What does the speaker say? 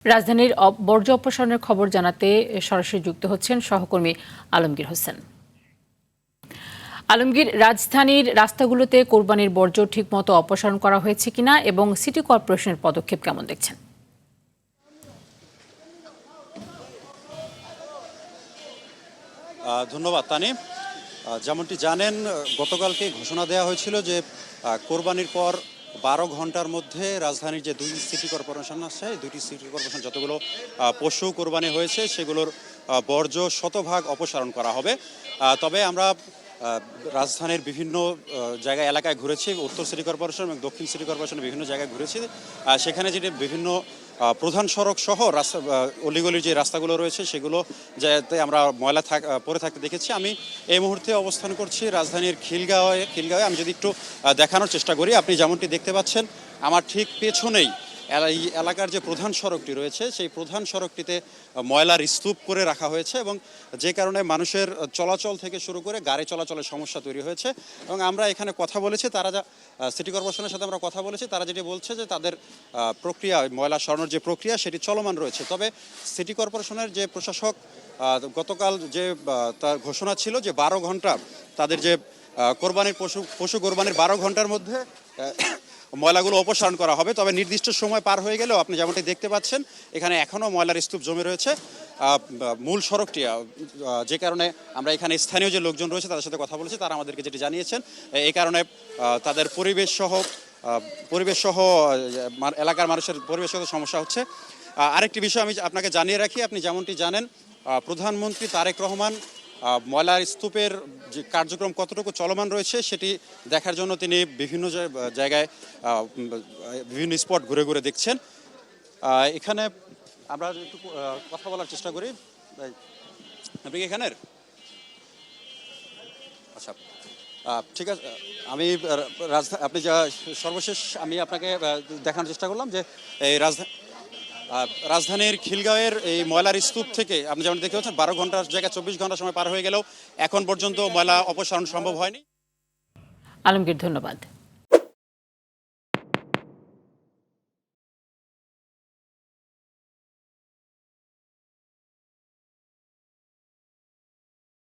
রাজধানীর বর্জ্য অপসারণের খবর জানাতে সরাসরি যুক্ত হচ্ছেন সহকর্মী আলমগীর হোসেন। আলমগীর, রাজধানীর রাস্তাগুলোতে কোরবানির বর্জ্য ঠিকমতো অপসারণ করা হয়েছে কিনা এবং সিটি কর্পোরেশনের পদক্ষেপ কেমন দেখছেন? ধন্যবাদ তানিম। যেমনটি জানেন, গতকালকে ঘোষণা দেওয়া হয়েছিল যে কোরবানির পর 12 ঘন্টার মধ্যে রাজধানীর যে দুই সিটি কর্পোরেশন আছে, দুইটি সিটি কর্পোরেশন যতগুলো পশু কোরবানি হয়েছে সেগুলোর বর্জ্য শতভাগ অপসারণ করা হবে। তবে আমরা রাজধানীর বিভিন্ন জায়গায় এলাকায় ঘুরেছি, উত্তর সিটি কর্পোরেশন এবং দক্ষিণ সিটি কর্পোরেশনের বিভিন্ন জায়গায় ঘুরেছি। সেখানে যেটি বিভিন্ন প্রধান সড়ক সহ রাস্তা অলিগলির যে রাস্তাগুলো রয়েছে সেগুলো যাতে আমরা ময়লা পড়ে থাকতে দেখেছি। আমি এই মুহূর্তে অবস্থান করছি রাজধানীর খিলগাঁওয়ে। আমি যদি একটু দেখানোর চেষ্টা করি, আপনি যেমনটি দেখতে পাচ্ছেন আমার ঠিক পেছনেই এই এলাকার যে প্রধান সড়কটি রয়েছে সেই প্রধান সড়কটিতে ময়লার স্তূপ করে রাখা হয়েছে এবং যে কারণে মানুষের চলাচল থেকে শুরু করে গাড়ি চলাচলের সমস্যা তৈরি হয়েছে। এবং আমরা এখানে কথা বলেছি, তারা সিটি কর্পোরেশনের সাথে আমরা কথা বলেছি, তারা যেটি বলছে যে তাদের প্রক্রিয়া, ময়লা সরানোর যে প্রক্রিয়া সেটি চলমান রয়েছে। তবে সিটি কর্পোরেশনের যে প্রশাসক গতকাল যে তার ঘোষণা ছিল যে 12 ঘন্টা তাদের যে পশু কোরবানির 12 ঘন্টার মধ্যে ময়লাগুলো অপসারণ করা হবে। তবে নির্দিষ্ট সময় পার হয়ে গেলেও আপনি যেমনটি দেখতে পাচ্ছেন এখানে এখনও ময়লার স্তূপ জমে রয়েছে মূল সড়কটি, যে কারণে আমরা এখানে স্থানীয় যে লোকজন রয়েছে তাদের সাথে কথা বলেছি, তারা আমাদেরকে যেটি জানিয়েছেন এই কারণে তাদের পরিবেশ সহ এলাকার মানুষের পরিবেশগত সমস্যা হচ্ছে। আরেকটি বিষয় আমি আপনাকে জানিয়ে রাখি, আপনি যেমনটি জানেন প্রধানমন্ত্রী তারেক রহমান ময়লার স্তূপের যে কার্যক্রম কতটুকু চলমান রয়েছে সেটি দেখার জন্য তিনি বিভিন্ন জায়গায় বিভিন্ন স্পট ঘুরে ঘুরে দেখছেন। এখানে আমরা একটু কথা বলার চেষ্টা করি। আপনি কি এখানের? আচ্ছা, ঠিক আছে। আমি আপনি সর্বশেষ আমি আপনাকে দেখানোর চেষ্টা করলাম যে এই রাজধানীর খিলগাঁওয়ের এই ময়লার স্তূপ থেকে আপনি যেমন দেখতে পাচ্ছেন 12 ঘন্টার জায়গায় 24 ঘন্টা সময় পার হয়ে গেলেও এখন পর্যন্ত ময়লা অপসারণ সম্ভব হয়নি। আলমগীর, ধন্যবাদ।